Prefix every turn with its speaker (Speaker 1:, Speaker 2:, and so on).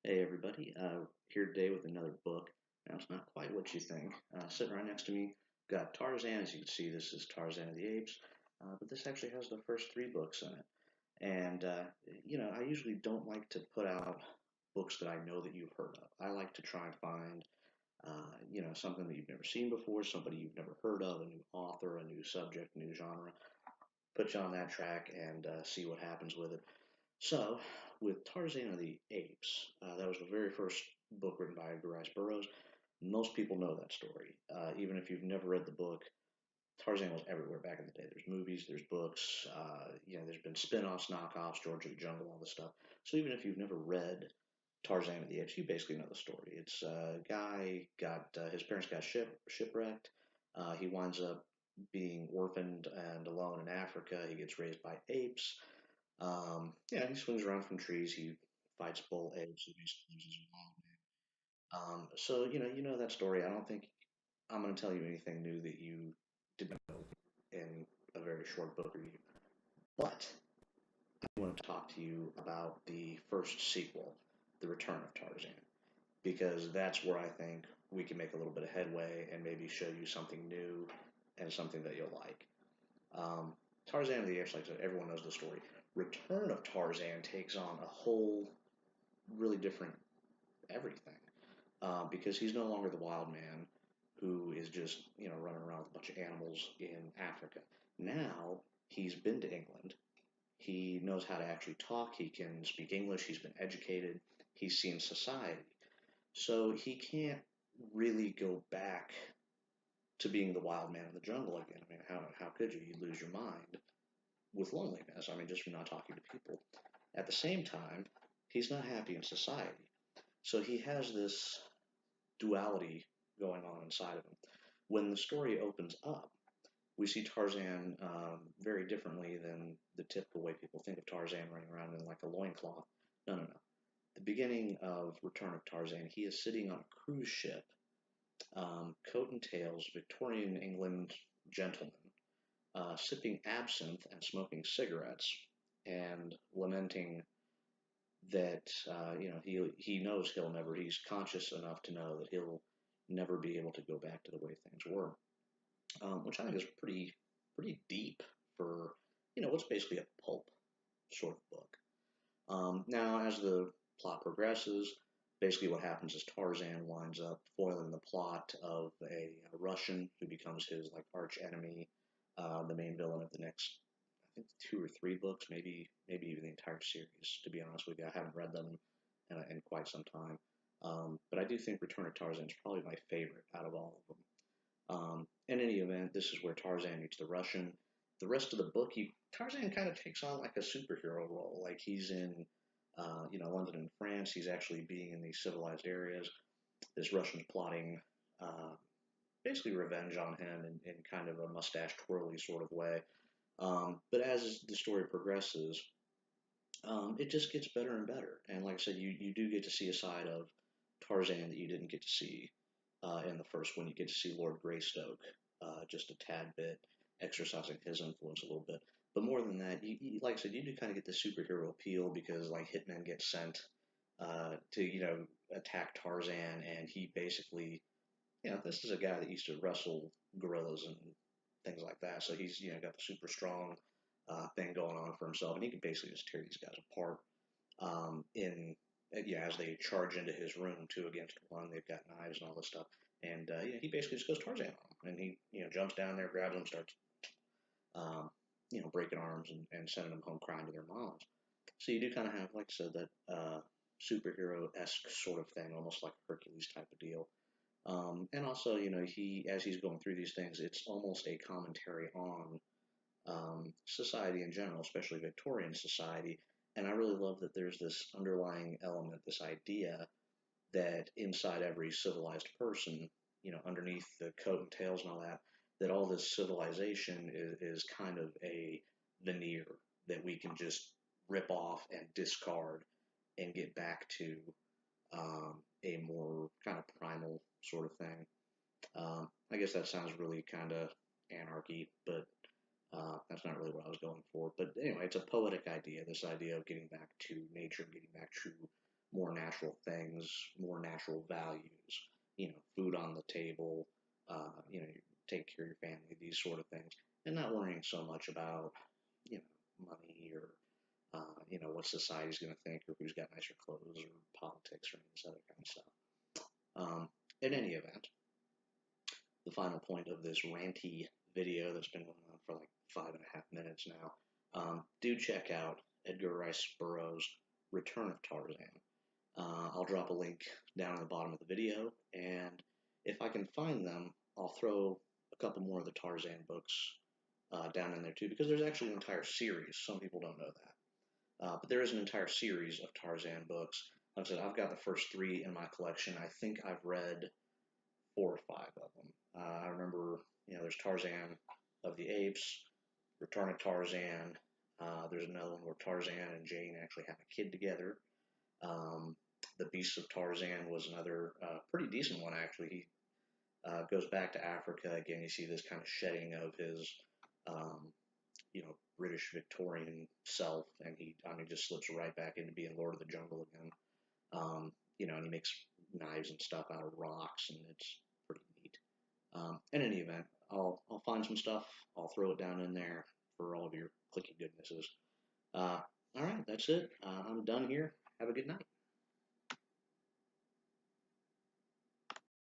Speaker 1: Hey everybody, here today with another book. Now it's not quite what you think. Sitting right next to me, got Tarzan. As you can see, this is Tarzan of the Apes, but this actually has the first three books in it. And I usually don't like to put out books that I know that you've heard of. I like to try and find, something that you've never seen before, somebody you've never heard of, a new author, a new subject, new genre. Put you on that track and see what happens with it. So, with Tarzan of the Apes, that was the very first book written by Edgar Burroughs. Most people know that story. Even if you've never read the book, Tarzan was everywhere back in the day. There's movies, there's books, there's been spin offs, knockoffs, George of the Jungle, all this stuff. So, even if you've never read Tarzan of the Apes, you basically know the story. It's a guy his parents got shipwrecked. He winds up being orphaned and alone in Africa. He gets raised by apes. He swings around from trees. He fights bull apes. He basically lives as a wild man. So you know that story. I don't think I'm going to tell you anything new that you didn't know in a very short book review. But I want to talk to you about the first sequel, The Return of Tarzan, because that's where I think we can make a little bit of headway and maybe show you something new and something that you'll like. Um, Tarzan of the Apes, like I said, everyone knows the story. Return of Tarzan takes on a whole really different everything because he's no longer the wild man who is just running around with a bunch of animals in Africa. Now he's been to England. He knows how to actually talk. He can speak English. He's been educated. He's seen society. So he can't really go back to being the wild man in the jungle again. I mean, how could you? You'd lose your mind with loneliness. I mean, just from not talking to people. At the same time, he's not happy in society. So he has this duality going on inside of him. When the story opens up, we see Tarzan very differently than the typical way people think of Tarzan running around in like a loincloth. No, no, no. The beginning of Return of Tarzan, he is sitting on a cruise ship, coat and tails, Victorian England gentleman, sipping absinthe and smoking cigarettes, and lamenting that he knows he's conscious enough to know that he'll never be able to go back to the way things were, which I think is pretty deep for what's basically a pulp sort of book. Now, as the plot progresses, basically what happens is Tarzan winds up foiling the plot of a Russian who becomes his like arch enemy, the main villain of the next, I think, two or three books, maybe even the entire series. To be honest with you, I haven't read them in quite some time, but I do think Return of Tarzan is probably my favorite out of all of them. In any event, this is where Tarzan meets the Russian. The rest of the book, Tarzan kind of takes on like a superhero role. Like he's in, London and France. He's actually being in these civilized areas. This Russian's plotting, uh, basically revenge on him in kind of a mustache twirly sort of way. But as the story progresses, it just gets better and better. And like I said, you do get to see a side of Tarzan that you didn't get to see in the first one. You get to see Lord Greystoke just a tad bit, exercising his influence a little bit. But more than that, like I said, you do kind of get the superhero appeal because like hitmen get sent to attack Tarzan, and he basically, this is a guy that used to wrestle gorillas and things like that. So he's got the super strong thing going on for himself, and he can basically just tear these guys apart in as they charge into his room two against one. They've got knives and all this stuff, and he basically just goes Tarzan on them, and he jumps down there, grabs them, starts breaking arms and sending them home crying to their moms. So you do kind of have, like I said, that superhero esque sort of thing, almost like a Hercules type of deal. And also, as he's going through these things, it's almost a commentary on society in general, especially Victorian society. And I really love that there's this underlying element, this idea that inside every civilized person, underneath the coat and tails and all that, that all this civilization is kind of a veneer that we can just rip off and discard and get back to a more kind of primal sort of thing. I guess that sounds really kind of anarchy, but that's not really what I was going for. But anyway, it's a poetic idea, this idea of getting back to nature, getting back to more natural things, more natural values, food on the table, you take care of your family, these sort of things, and not worrying so much about, money or, what society's going to think or who's got nicer clothes or politics or any of this other kind of stuff. In any event, the final point of this ranty video that's been going on for like 5.5 minutes now, do check out Edgar Rice Burroughs' Return of Tarzan. I'll drop a link down in the bottom of the video, and if I can find them, I'll throw a couple more of the Tarzan books down in there too, because there's actually an entire series. Some people don't know that. But there is an entire series of Tarzan books. Like I said, I've got the first three in my collection. I think I've read 4 or 5 of them. I remember, there's Tarzan of the Apes, Return of Tarzan. There's another one where Tarzan and Jane actually have a kid together. The Beasts of Tarzan was another pretty decent one, actually. He goes back to Africa again. You see this kind of shedding of his, British Victorian self, and he just slips right back into being Lord of the Jungle again. And he makes knives and stuff out of rocks, and it's pretty neat. In any event, I'll find some stuff. I'll throw it down in there for all of your clicky goodnesses. All right, that's it. I'm done here. Have a good night.